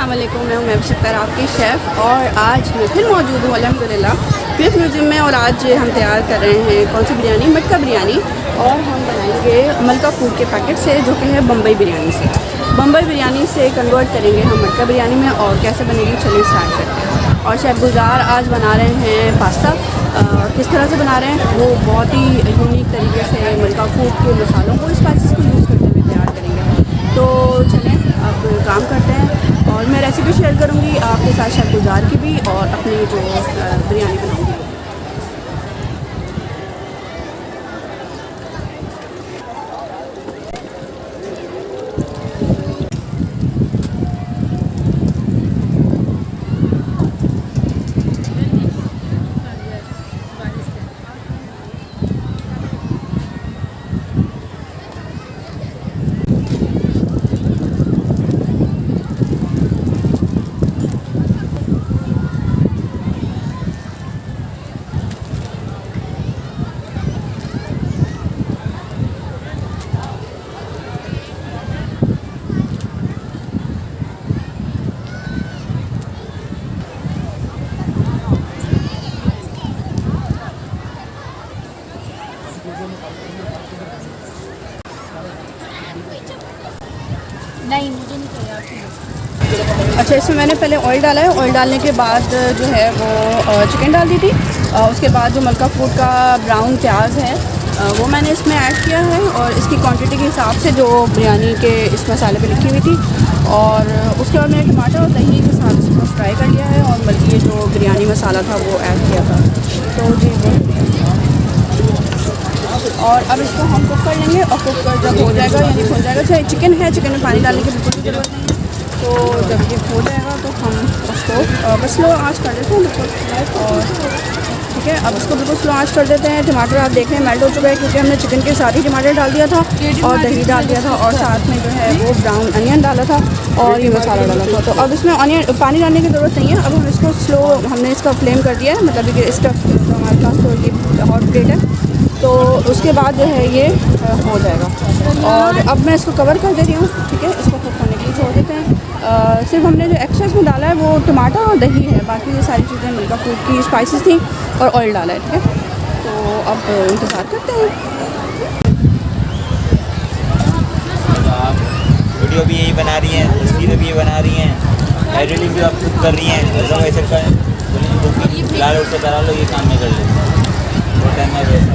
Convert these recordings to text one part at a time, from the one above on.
अस्सलाम वालेकुम, मैं हूं महबूब शक्कर, आपकी शेफ़। और आज मैं फिर मौजूद हूं अल्हम्दुलिल्लाह पीएफ म्यूज़ियम में। और आज हम तैयार कर रहे हैं कौन सी बिरयानी, मटका बिरयानी। और हम बनाएंगे मलका फूड के पैकेट से, जो कि है बम्बई बिरयानी से। बम्बई बिरयानी से कन्वर्ट करेंगे हम मटका बिरयानी में। और कैसे बनेगी, चलिए स्टार्ट करते हैं। और शेफ़ गुलजार आज बना रहे हैं पास्ता। किस तरह से बना रहे हैं वो बहुत ही यूनिक तरीके से मलका फूड के मसालों को, स्पाइसेस को यूज़ करते हुए तैयार करेंगे। तो चलें अब काम करते हैं। और मैं रेसिपी शेयर करूँगी आपके साथ, शेफ़ गुलजार की भी, और अपनी जो बिरयानी बनाऊँगी। नहीं, मुझे नहीं चाहिए। अच्छा, इसमें मैंने पहले ऑयल डाला है। ऑयल डालने के बाद जो है वो चिकन डाल दी थी। उसके बाद जो मलका फूड का ब्राउन प्याज है वो मैंने इसमें ऐड किया है। और इसकी क्वांटिटी के हिसाब से जो बिरयानी के इस मसाले पे लिखी हुई थी। और उसके बाद मैंने टमाटर और दही के साथ इसको फ्राई कर लिया है। और बल्कि ये जो बिरयानी मसाला था वो ऐड किया था। तो जी और अब इसको हम कुक कर लेंगे। और कुक कर जब हो जाएगा, यानी हो जाएगा, चाहे चिकन है, चिकन में पानी डालने की बिल्कुल ज़रूरत नहीं है। तो जब ये हो जाएगा तो हम उसको बस स्लो आँच कर देते हैं बिल्कुल। और ठीक है, अब इसको बिल्कुल स्लो आँच कर देते हैं। टमाटर आप देख रहे हैं मेल्ट हो चुका है, क्योंकि हमने चिकन के साथ ही टमाटर डाल दिया था और दही डाल दिया था। और साथ में जो है वो ब्राउन अनियन डाला था और ये मसाला डाला था। तो अब इसमें अनियन पानी डालने की ज़रूरत नहीं है। अब हम इसको स्लो, हमने इसका फ्लेम कर दिया है, मतलब कि इसका जो हमारे पास तो ये हॉट प्लेट है। तो उसके बाद जो है ये हो जाएगा। और अब मैं इसको कवर कर दे रही हूँ। ठीक है, इसको कुक होने के लिए छोड़ देते हैं। सिर्फ हमने जो एक्स्ट्रा इसमें डाला है वो टमाटर और दही है, बाकी ये सारी चीज़ें मलका फूड की स्पाइसेस थी और ऑयल डाला है। ठीक है, तो अब इंतज़ार करते हैं। तो आप वीडियो भी यही बना रही हैं, तस्वीरें भी ये बना रही हैं, एडिटिंग भी आप खुद कर रही हैं, ऐसा वैसे का फिलहाल उससे करा लो, ये काम में कर लो, वो टाइम में वैसा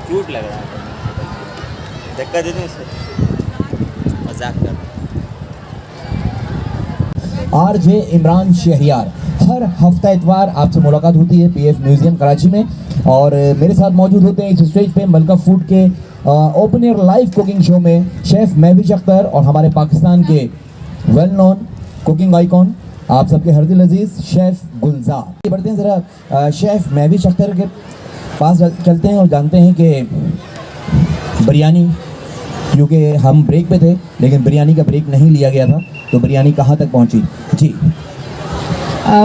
क्यूट लग रहा है। धक्का दे दूँ इसे, मजाक कर। आरजे इमरान शहरियार, हर हफ्ता इतवार आपसे मुलाकात होती है पीएफ म्यूजियम कराची में। और मेरे साथ मौजूद होते हैं इस स्टेज पे मलका फूड के open air live cooking show में शेफ़ महबूब अख्तर और हमारे पाकिस्तान के वेल नोन कुकिंग आइकॉन आप सबके हरदिल अजीज़ शेफ़ गुलजार। बढ़ते हैं ज़रा शेफ़ महबूब अख्तर के पास चलते हैं और जानते हैं कि बिरयानी क्योंकि हम ब्रेक पे थे लेकिन बिरयानी का ब्रेक नहीं लिया गया था, तो बिरयानी कहाँ तक पहुँची जी?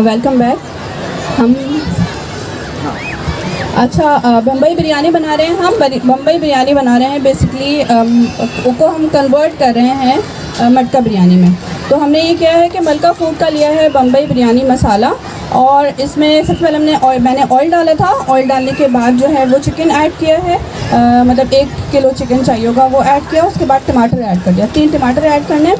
Welcome back. हम अच्छा बम्बई बिरयानी बना रहे हैं हम। बम्बई बिरयानी बना रहे हैं बेसिकली, उसको हम कन्वर्ट कर रहे हैं मटका बिरयानी में। तो हमने ये किया है कि मलका फूड का लिया है बम्बई बिरयानी मसाला, और इसमें सबसे पहले मैंने ऑयल डाला था। ऑयल डालने के बाद जो है वो चिकन ऐड किया है, मतलब 1 किलो चिकन चाहिए होगा वो ऐड किया। उसके बाद टमाटर ऐड कर दिया, 3 टमाटर ऐड करने,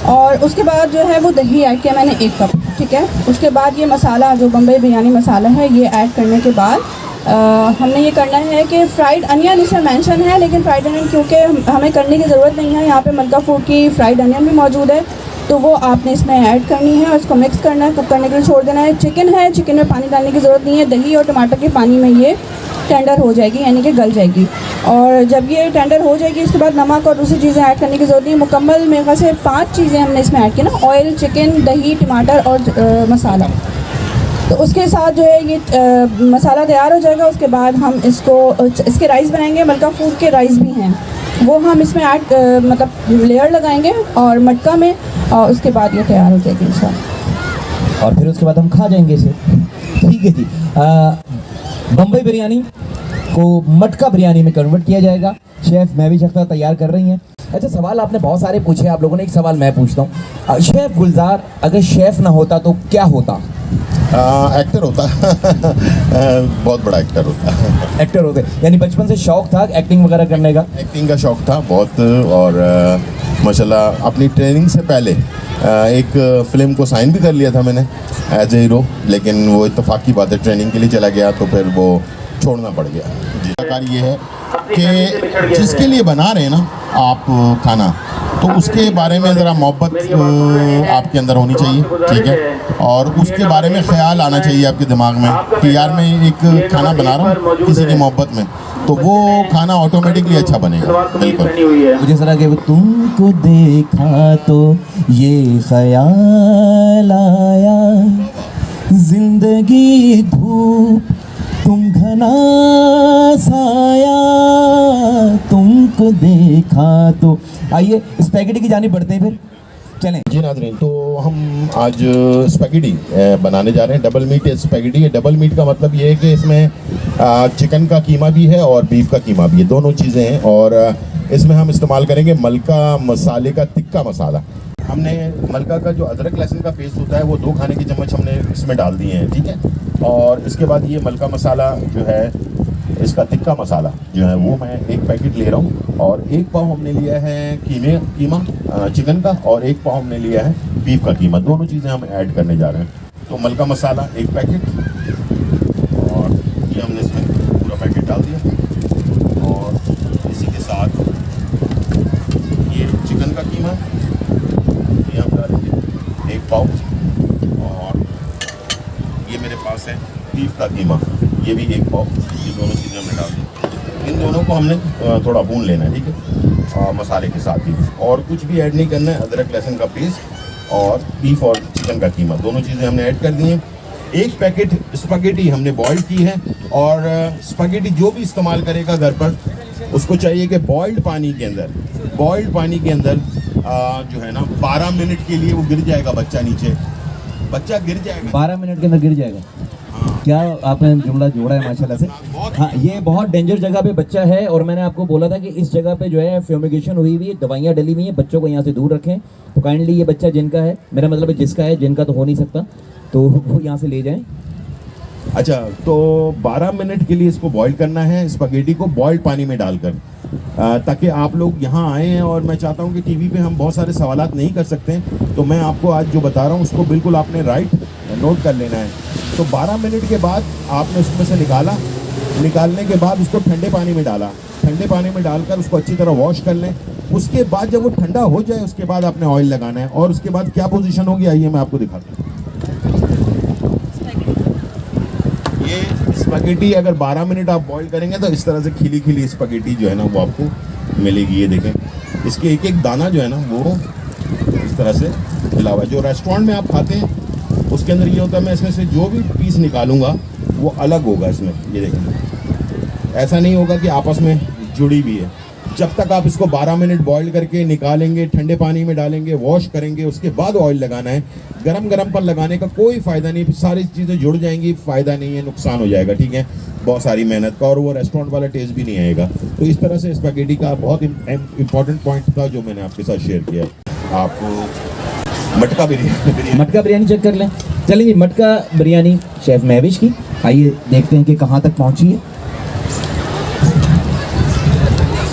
और उसके बाद जो है वो दही ऐड किया मैंने 1 कप, ठीक है। उसके बाद ये मसाला जो बम्बई बिरयानी मसाला है ये ऐड करने के बाद हमने ये करना है कि फ्राइड अनियन इसमें मेंशन है, लेकिन फ्राइड अनियन क्योंकि हमें करने की ज़रूरत नहीं है, यहाँ पे मलका फूड की फ्राइड अनियन भी मौजूद है, तो वो आपने इसमें ऐड करनी है और इसको मिक्स करना है, कुक करने के लिए छोड़ देना है। चिकन है, चिकन में पानी डालने की ज़रूरत नहीं है, दही और टमाटर के पानी में ये टेंडर हो जाएगी, यानी कि गल जाएगी। और जब ये टेंडर हो जाएगी उसके बाद नमक और दूसरी चीज़ें ऐड करने की ज़रूरत नहीं है। मुकम्मल मेरे ख्याल से 5 चीज़ें हमने इसमें ऐड की ना, ऑयल, चिकन, दही, टमाटर और मसाला। तो उसके साथ जो है ये मसाला तैयार हो जाएगा। उसके बाद हम इसके राइस बनाएंगे, मलका फूड के राइस भी हैं, वो हम इसमें ऐड मतलब लेयर लगाएंगे और मटका में, और उसके बाद ये तैयार हो जाएगी इंशाल्लाह। और फिर उसके बाद हम खा जाएंगे इसे, ठीक है जी। बम्बई बिरयानी को मटका बिरयानी में कन्वर्ट किया जाएगा। शेफ़ मैं भी शख्सा तैयार कर रही हैं। अच्छा, सवाल आपने बहुत सारे पूछे आप लोगों ने, एक सवाल मैं पूछता हूँ। शेफ़ गुलजार अगर शेफ़ ना होता तो क्या होता? एक्टर होता बहुत बड़ा एक्टर होता। एक्टर होते, यानी बचपन से शौक था एक्टिंग वगैरह करने का? एक्टिंग का शौक था बहुत, और माशाल्लाह अपनी ट्रेनिंग से पहले एक फ़िल्म को साइन भी कर लिया था मैंने एज ए हीरो, लेकिन वो इत्तेफाक की बात है ट्रेनिंग के लिए चला गया तो फिर वो छोड़ना पड़ गया जी। सरकार ये है कि जिसके लिए बना रहे हैं ना आप खाना, तो उसके बारे में ज़रा मोहब्बत आपके अंदर होनी चाहिए, ठीक है, और उसके बारे में ख्याल आना चाहिए आपके दिमाग में कि यार मैं एक खाना बना रहा हूँ किसी की मोहब्बत में, तो वो खाना ऑटोमेटिकली अच्छा बनेगा। बिल्कुल मुझे जरा कि तुमको देखा तो ये ख्याल आया, जिंदगी धूप तुम घना साया, तुमको देखा तो। आइए स्पैगेटी की जानिब बढ़ते हैं फिर, चलें जी नाज़रीन। तो हम आज स्पैगेटी बनाने जा रहे हैं, double meat spaghetti. Double meat का मतलब ये है कि इसमें चिकन का कीमा भी है और बीफ का कीमा भी है, दोनों चीज़ें हैं, और इसमें हम इस्तेमाल करेंगे मलका मसाले का तिक्का मसाला। हमने मलका का जो अदरक लहसुन का पेस्ट होता है वो 2 खाने की चम्मच हमने इसमें डाल दिए हैं, ठीक है। और इसके बाद ये मलका मसाला जो है, इसका तिक्का मसाला जो है वो मैं 1 पैकेट ले रहा हूँ, और 1 पाव हमने लिया है कीमा चिकन का, और 1 पाव हमने लिया है बीफ का कीमा। दोनों चीज़ें हम ऐड करने जा रहे हैं। तो मलका मसाला 1 पैकेट, और ये हमने इसमें पूरा पैकेट डाल दिया, और इसी के साथ ये चिकन का कीमा ये हम डालेंगे 1 पाव, और ये मेरे पास है बीफ का कीमा, ये भी 1 पाव। ये दोनों चीज़ें हमने डाल दी। इन दोनों को हमने थोड़ा भून लेना है, ठीक है, मसाले के साथ ही, और कुछ भी ऐड नहीं करना है। अदरक लहसुन का पेस्ट और बीफ और चिकन का कीमा दोनों चीज़ें हमने ऐड कर दी हैं। 1 पैकेट स्पैगेटी हमने बॉइल्ड की है, और स्पैगेटी जो भी इस्तेमाल करेगा घर पर उसको चाहिए कि बॉइल्ड पानी के अंदर जो है ना 12 मिनट के लिए वो गिर जाएगा, बच्चा गिर जाएगा 12 मिनट के अंदर गिर जाएगा। क्या आपने जुमला जोड़ा है माशाल्लाह से। हाँ, ये बहुत डेंजर जगह पे बच्चा है, और मैंने आपको बोला था कि इस जगह पे जो है फ्यूमिगेशन हुई हुई है, दवाइयाँ डली हुई हैं, बच्चों को यहाँ से दूर रखें। तो काइंडली ये बच्चा जिनका है, मेरा मतलब है जिसका है, जिनका तो हो नहीं सकता, तो वो यहाँ से ले जाएं। अच्छा, तो 12 मिनट के लिए इसको बॉईल करना है, स्पैगेटी को बॉइल्ड पानी में डालकर, ताकि आप लोग यहाँ आए हैं। और मैं चाहता हूँ कि टीवी पे हम बहुत सारे सवालात नहीं कर सकते हैं, तो मैं आपको आज जो बता रहा हूँ उसको बिल्कुल आपने राइट नोट कर लेना है। तो 12 मिनट के बाद आपने उसमें से निकालने के बाद उसको ठंडे पानी में डाला, ठंडे पानी में डालकर उसको अच्छी तरह वॉश कर लें। उसके बाद जब वो ठंडा हो जाए उसके बाद आपने ऑयल लगाना है, और उसके बाद क्या पोजीशन होगी आइए मैं आपको दिखाता हूँ। ये स्पैगेटी अगर 12 मिनट आप बॉईल करेंगे तो इस तरह से खिली खिली स्पैगेटी जो है ना वो आपको मिलेगी। ये देखें, इसके एक एक दाना जो है ना वो इस तरह से मिला हुआ है। जो रेस्टोरेंट में आप खाते हैं उसके अंदर ये होता है, मैं इसमें से जो भी पीस निकालूंगा वो अलग होगा इसमें। ये देखें, ऐसा नहीं होगा कि आपस में जुड़ी भी है, जब तक आप इसको 12 मिनट बॉईल करके निकालेंगे, ठंडे पानी में डालेंगे, वॉश करेंगे, उसके बाद ऑयल लगाना है। गरम गरम पर लगाने का कोई फ़ायदा नहीं, सारी चीज़ें जुड़ जाएंगी, फ़ायदा नहीं है, नुकसान हो जाएगा, ठीक है, बहुत सारी मेहनत का, और वो रेस्टोरेंट वाला टेस्ट भी नहीं आएगा। तो इस तरह से स्पैगेटी का बहुत इंपॉर्टेंट पॉइंट था जो मैंने आपके साथ शेयर किया। आपको मटका बिरयानी चेक कर लें। चलिए मटका बिरयानी शेफ महविश की, आइए देखते हैं कि कहाँ तक पहुँची है।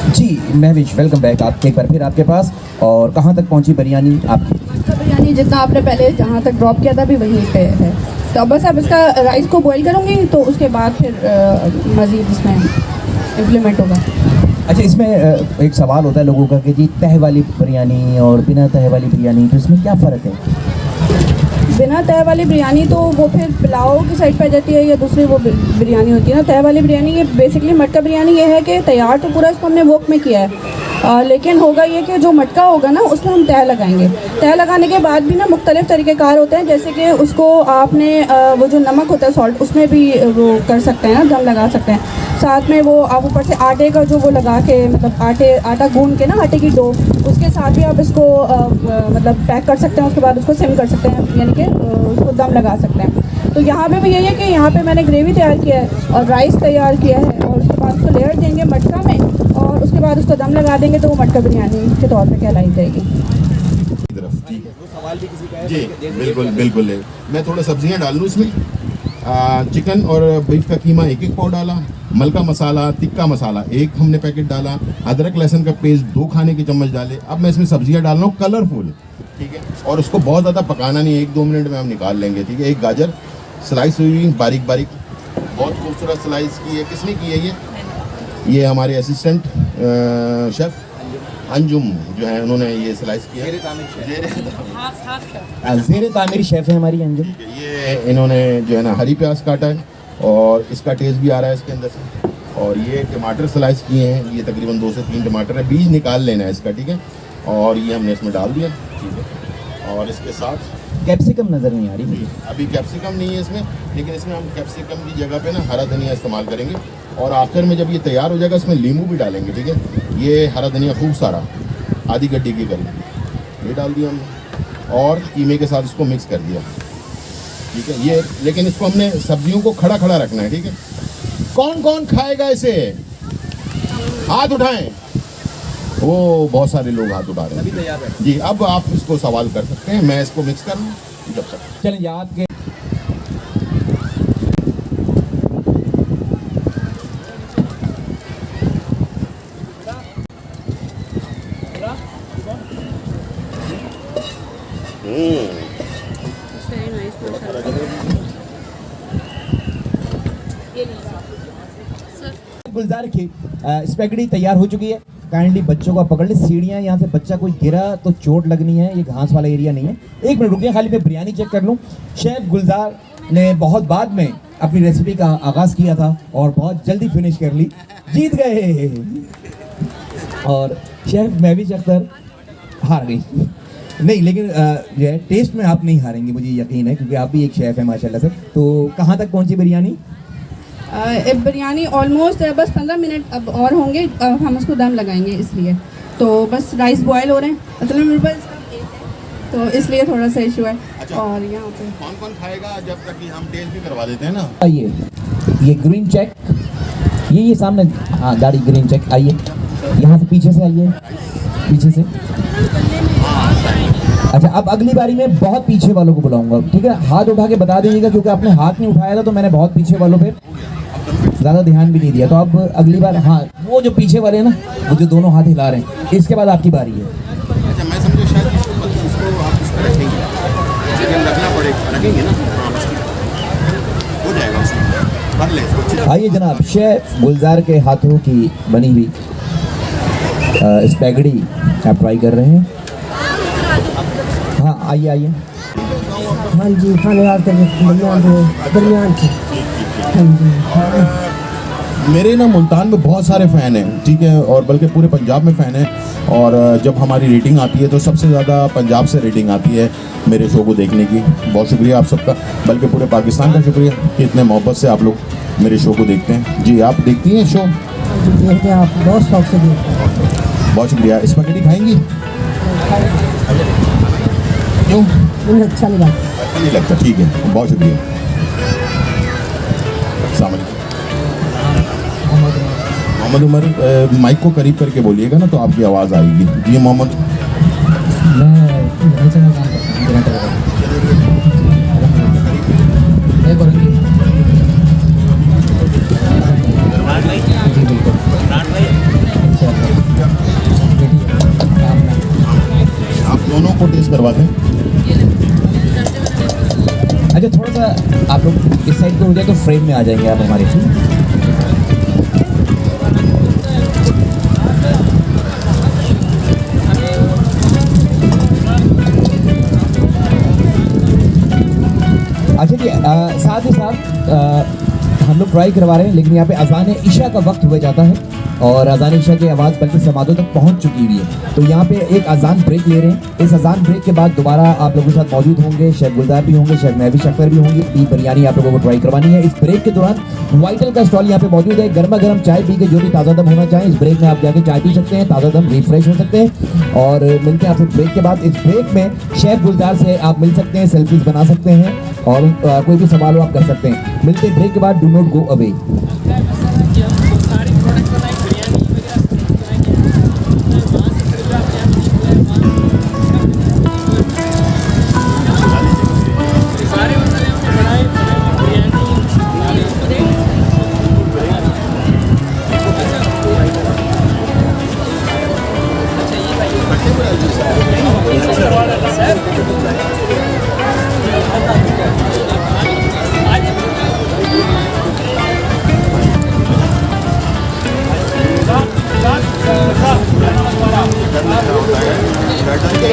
जी महविश, वेलकम बैक, आप एक बार फिर आपके पास, और कहाँ तक पहुँची बिरयानी आपकी? मटका बिरयानी जितना आपने पहले जहाँ तक ड्रॉप किया था अभी वहीं पे है। तो बस अब इसका राइस को बॉईल करूँगी, तो उसके बाद फिर मज़ीद इसमें इम्प्लीमेंट होगा। अच्छा, इसमें एक सवाल होता है लोगों का कि जी तह वाली बिरयानी और बिना तह वाली बिरयानी, तो इसमें क्या फ़र्क है? बिना तह वाली बिरयानी तो वो फिर पुलाव की साइड पे जाती है, या दूसरी वो बिरयानी होती है ना। तह वाली बिरयानी ये बेसिकली मटका बिरयानी ये है कि तैयार तो पूरा इसको हमने वोक में किया है, लेकिन होगा ये कि जो मटका होगा ना उसमें हम तह लगाएंगे। तह लगाने के बाद भी ना मुख्तलिफ़ तरीक़ेकार होते हैं, जैसे कि उसको आपने वो जो नमक होता है सॉल्ट, उसमें भी वो कर सकते हैं ना, दम लगा सकते हैं। साथ में वो आप ऊपर से आटे का जो वो लगा के, मतलब आटा गूंद के ना, आटे की डो, उसके साथ भी आप इसको मतलब पैक कर सकते हैं, उसके बाद उसको सिम कर सकते हैं, यानी कि उसको दम लगा सकते हैं। तो यहाँ पे भी यही है कि यहाँ पे मैंने ग्रेवी तैयार किया है और राइस तैयार किया है, और उसके बाद उसको लेयर देंगे मटका में, और उसके बाद उसको दम लगा देंगे, तो वो मटका बिरयानी के तौर पे कहलाई जाएगी। जी बिल्कुल है। मैं थोड़ा सब्जियां डाल लूँ इसमें। चिकन और बीफ का कीमा 1 पाव डाला, मलका मसाला, टिक्का मसाला 1 हमने पैकेट डाला, अदरक लहसुन का पेस्ट 2 खाने के चम्मच डाले। अब मैं इसमें सब्जियां डाल रहा हूँ कलरफुल, ठीक है, और उसको बहुत ज़्यादा पकाना नहीं, 1-2 मिनट में हम निकाल लेंगे, ठीक है। 1 गाजर स्लाइस हुई बारीक बारीक, बहुत खूबसूरत स्लाइस की है। किसने की है ये हमारे असिस्टेंट शेफ़ अंजुम जो है, उन्होंने ये स्लाइस किया। ज़ेरे तामीर शेफ़ है हमारी अंजुम। ये इन्होंने जो है ना हरी प्याज काटा है, और इसका टेस्ट भी आ रहा है इसके अंदर से। और ये टमाटर स्लाइस किए हैं, ये तकरीबन 2 से 3 टमाटर है, बीज निकाल लेना है इसका, ठीक है। और ये हमने इसमें डाल दिया, ठीक है। और इसके साथ कैप्सिकम नज़र नहीं आ रही मुझे अभी, कैप्सिकम नहीं है इसमें, लेकिन इसमें हम कैप्सिकम की जगह पे ना हरा धनिया इस्तेमाल करेंगे। और आखिर में जब ये तैयार हो जाएगा इसमें नींबू भी डालेंगे, ठीक है। ये हरा धनिया खूब सारा, आधी गड्डी की करीब ये डाल दिया हमने, और कीमे के साथ इसको मिक्स कर दिया, ठीक है। ये लेकिन इसको हमने सब्जियों को खड़ा खड़ा रखना है, ठीक है। कौन कौन खाएगा इसे? हाथ उठाएं। वो बहुत सारे लोग हाथ उठा रहे हैं जी। अब आप इसको सवाल कर सकते हैं, मैं इसको मिक्स कर लूँ जब तक। चलें याद के गुलजार की स्पैगेटी तैयार हो चुकी है। काइंडली बच्चों को पकड़ ले, सीढ़ियाँ यहाँ से बच्चा कोई गिरा तो चोट लगनी है, ये घास वाला एरिया नहीं है। 1 मिनट रुकिए, खाली मैं बिरयानी चेक कर लूँ। शेफ़ गुलजार ने बहुत बाद में अपनी रेसिपी का आगाज़ किया था और बहुत जल्दी फिनिश कर ली, जीत गए। और शेफ़ महविश अख्तर हार गई। नहीं, लेकिन जो है टेस्ट में आप नहीं हारेंगी, मुझे यकीन है, क्योंकि आप भी एक शेफ़ है माशाल्लाह से। तो कहाँ तक पहुँची बिरयानी? बिरयानी ऑलमोस्ट बस 15 मिनट अब और होंगे, हम उसको दम लगाएंगे, इसलिए तो बस राइस बॉयल हो रहे हैं, असल में मेरे पास तो इसलिए थोड़ा सा इशू है। अच्छा, और यहाँ पे कौन कौन खाएगा जब तक कि हम टेस्ट भी करवा देते हैं ना। आइए, ये ग्रीन चेक, ये सामने, हाँ गाड़ी ग्रीन चेक, आइए यहाँ से पीछे से आइए, पीछे से। अच्छा, अब अगली बारी में बहुत पीछे वालों को बुलाऊंगा, ठीक है। हाथ उठा के बता दीजिएगा, क्योंकि आपने हाथ नहीं उठाया था तो मैंने बहुत पीछे वालों पे ज़्यादा ध्यान भी नहीं दिया। तो अब अगली बार, हाँ वो जो पीछे वाले हैं ना, वो जो दोनों हाथ हिला रहे हैं, इसके बाद आपकी बारी है। अच्छा, मैं समझो शायद इसको आप इस तरह रखेंगे, लेकिन रखना पड़ेगा, रखेंगे ना, हो जाएगा उसमें, भर ले। आइए जनाब, शेफ़ गुलजार के हाथों की बनी हुई स्पैगेटी आप ट्राई कर रहे हैं। हाँ आइए आइए। हाँ जी, खाने आते दरमियान से। हाँ जी, मेरे ना मुल्तान में बहुत सारे फ़ैन हैं, ठीक है, और बल्कि पूरे पंजाब में फ़ैन हैं। और जब हमारी रेटिंग आती है तो सबसे ज़्यादा पंजाब से रेटिंग आती है मेरे शो को देखने की। बहुत शुक्रिया आप सबका, बल्कि पूरे पाकिस्तान का शुक्रिया कि इतने मोहब्बत से आप लोग मेरे शो को देखते हैं। जी, आप देखती हैं शो? देखते हैं, आप बहुत शौक से देखते हैं। बहुत शुक्रिया। स्पैगेटी खाएंगी? क्यों? मुझे अच्छा नहीं लगता। अच्छा नहीं लगता, ठीक है, बहुत शुक्रिया। अस्सलाम वालेकुम। मोहम्मद उमर, माइक को करीब करके बोलिएगा ना तो आपकी आवाज़ आएगी। जी मोहम्मद। आप दोनों को टेस्ट करवाते हैं। अच्छा, थोड़ा सा आप लोग इस साइड पे हो जाए तो फ्रेम में आ जाएंगे आप हमारे। अच्छा जी, साथ ही साथ हम लोग ट्राई करवा रहे हैं, लेकिन यहाँ पे अज़ान ईशा का वक्त हुआ जाता है और अज़ान ईशा की आवाज़ बल्कि समातों तक पहुँच चुकी हुई है। तो यहाँ पे एक अज़ान ब्रेक ले रहे हैं। इस अज़ान ब्रेक के बाद दोबारा आप लोगों के साथ मौजूद होंगे, शेख गुलजार भी होंगे, शेख महबी शक्कर भी होंगी। बीफ बिरयानी आप लोगों को ट्राई करवानी है। इस ब्रेक के दौरान वाइटल का स्टॉल यहाँ पे मौजूद है। गर्मा गर्म चाय पी के जो भी ताज़ा दम होना चाहें इस ब्रेक में आप जाके चाय पी सकते हैं, ताज़ा दम रिफ्रेश हो सकते हैं। और मिलते हैं आपसे ब्रेक के बाद। इस ब्रेक में शेख गुलजार से आप मिल सकते हैं, सेल्फीज बना सकते हैं और कोई भी सवाल हो आप कर सकते हैं। मिलते हैं ब्रेक के बाद। Do not go away.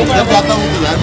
जब जाता हूँ तो यार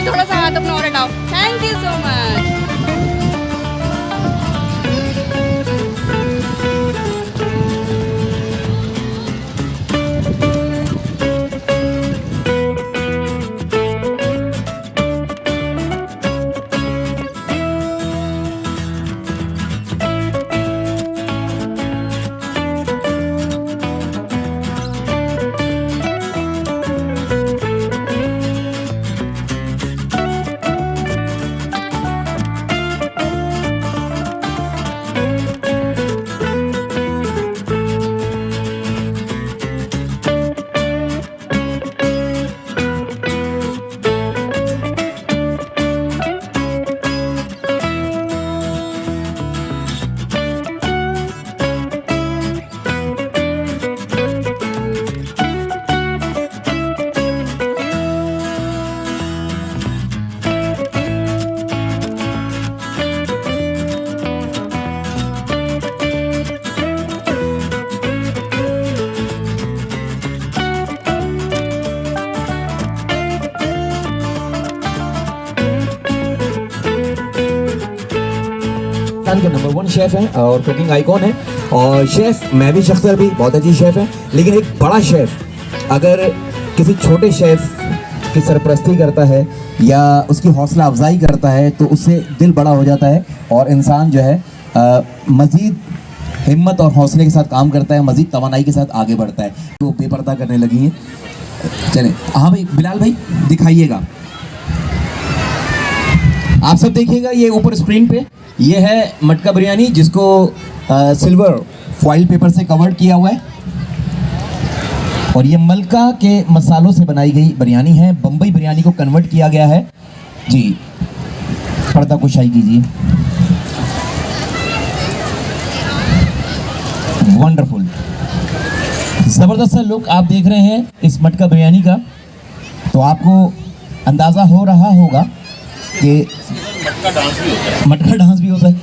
थोड़ा सा हाथ अपना और हटाओ। Thank you so much. Pakistan के नंबर 1 शेफ़ हैं और कुकिंग आइकॉन है। और शेफ़ महविश अख्तर भी बहुत अच्छी शेफ़ हैं, लेकिन एक बड़ा शेफ़ अगर किसी छोटे शेफ़ की सरपरस्ती करता है या उसकी हौसला अफजाई करता है तो उससे दिल बड़ा हो जाता है और इंसान जो है मज़ीद हिम्मत और हौसले के साथ काम करता है, मज़ीद तवानाई के साथ आगे बढ़ता है। तो बेपर्दा करने लगी हैं। चलें, हाँ भाई बिलाल भाई दिखाइएगा, आप सब देखिएगा ये ऊपर स्क्रीन पे, ये है मटका बिरयानी जिसको सिल्वर फॉइल पेपर से कवर्ड किया हुआ है और ये मलका के मसालों से बनाई गई बिरयानी है। बम्बई बिरयानी को कन्वर्ट किया गया है जी। पर्दा कुशाई कीजिए। वंडरफुल, ज़बरदस्त सा लुक आप देख रहे हैं इस मटका बिरयानी का। तो आपको अंदाज़ा हो रहा होगा कि मटका डांस भी होता है।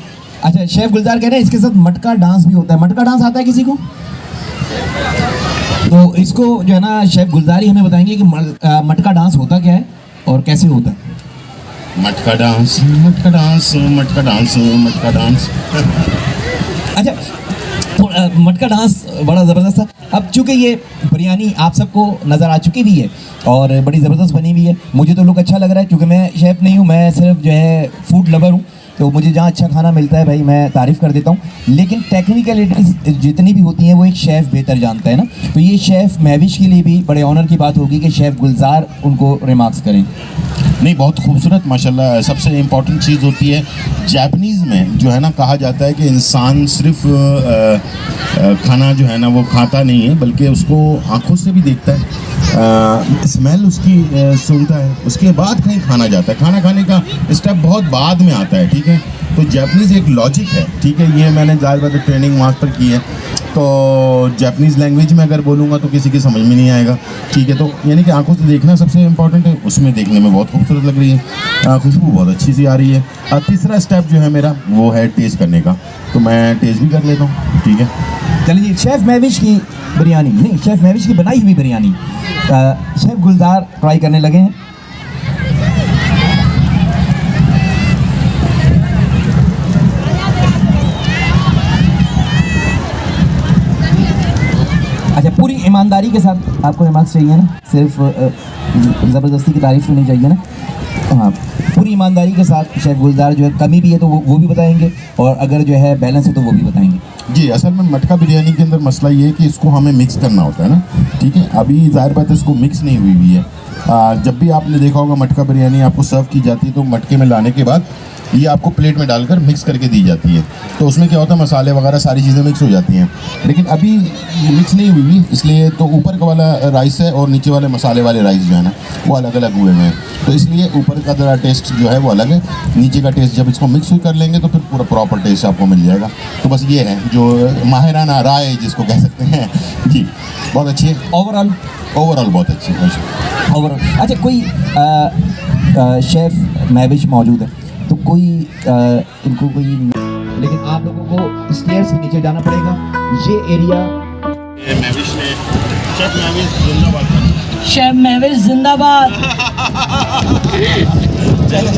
अच्छा, शेफ़ गुलजार कह रहे हैं इसके साथ मटका डांस भी होता है। मटका डांस आता है किसी को? तो इसको जो है ना शेफ़ गुलजारी हमें बताएंगे कि मटका डांस होता क्या है और कैसे होता है। मटका डांस, मटका डांस, मटका डांस, मटका डांस। अच्छा, तो मटका डांस बड़ा ज़बरदस्त था। अब चूँकि ये बिरयानी आप सबको नज़र आ चुकी भी है और बड़ी ज़बरदस्त बनी हुई है, मुझे तो लुक अच्छा लग रहा है क्योंकि मैं शेफ़ नहीं हूँ, मैं सिर्फ जो है फूड लवर हूँ। तो मुझे जहाँ अच्छा खाना मिलता है भाई मैं तारीफ़ कर देता हूँ, लेकिन टेक्निकलिटीज़ जितनी भी होती हैं वो एक शेफ़ बेहतर जानता है ना। तो ये शेफ़ महविश के लिए भी बड़े ऑनर की बात होगी कि शेफ़ गुलजार उनको रिमार्क्स करें। नहीं, बहुत खूबसूरत माशाल्लाह। सबसे इम्पॉर्टेंट चीज़ होती है जापानीज़ में जो है ना, कहा जाता है कि इंसान सिर्फ खाना जो है ना वो खाता नहीं है बल्कि उसको आँखों से भी देखता है, स्मेल उसकी सूंघता है, उसके बाद कहीं खाना जाता है। खाना खाने का स्टेप बहुत बाद में आता है, ठीक है। तो जापानीज़ एक लॉजिक है, ठीक है। ये मैंने ज़ाहिर बात है ट्रेनिंग वहाँ पर की है, तो जापानीज़ लैंग्वेज में अगर बोलूँगा तो किसी की समझ में नहीं आएगा, ठीक है। तो यानी कि आंखों से देखना सबसे इम्पॉर्टेंट है, उसमें देखने में बहुत खूबसूरत लग रही है, खुशबू बहुत अच्छी सी आ रही है। अब तीसरा स्टेप जो है मेरा वो है टेस्ट करने का, तो मैं टेस्ट भी कर लेता हूँ, ठीक है। चलिए जी, शेफ़ महविश की बिरयानी नहीं, शेफ़ महविश की बनाई हुई बिरयानी शेफ़ गुलजार ट्राई करने लगे हैं। अच्छा, पूरी ईमानदारी के साथ आपको रिमार्क्स चाहिए ना, सिर्फ ज़बरदस्ती की तारीफ़ नहीं चाहिए ना। हाँ, पूरी ईमानदारी के साथ शेफ़ गुलजार जो है कमी भी है तो वो भी बताएंगे और अगर जो है बैलेंस है तो वो भी बताएंगे। जी, असल में मटका बिरयानी के अंदर मसला ये है कि इसको हमें मिक्स करना होता है ना, ठीक है। अभी ज़ाहिर बात है इसको मिक्स नहीं हुई है। जब भी आपने देखा होगा मटका बिरयानी आपको सर्व की जाती है तो मटके में लाने के बाद ये आपको प्लेट में डालकर मिक्स करके दी जाती है, तो उसमें क्या होता है मसाले वगैरह सारी चीज़ें मिक्स हो जाती हैं। लेकिन अभी ये मिक्स नहीं हुई, इसलिए तो ऊपर का वाला राइस है और नीचे वाले मसाले वाले राइस जो है ना वो अलग अलग हुए हैं, तो इसलिए ऊपर का ज़रा टेस्ट जो है वो अलग है, नीचे का टेस्ट जब इसको मिक्स कर लेंगे तो फिर पूरा प्रॉपर टेस्ट आपको मिल जाएगा। तो बस ये है जो माहिराना राय जिसको कह सकते हैं जी, बहुत अच्छी है। ओवरऑल बहुत अच्छी है ओवरऑल। अच्छा, कोई शेफ़ महविश मौजूद है तो कोई इनको कोई, लेकिन आप लोगों को स्टेयर्स से नीचे जाना पड़ेगा। ये एरिया महविश ने शेफ महविश जिंदाबाद। शेफ महविश जिंदाबाद। चलो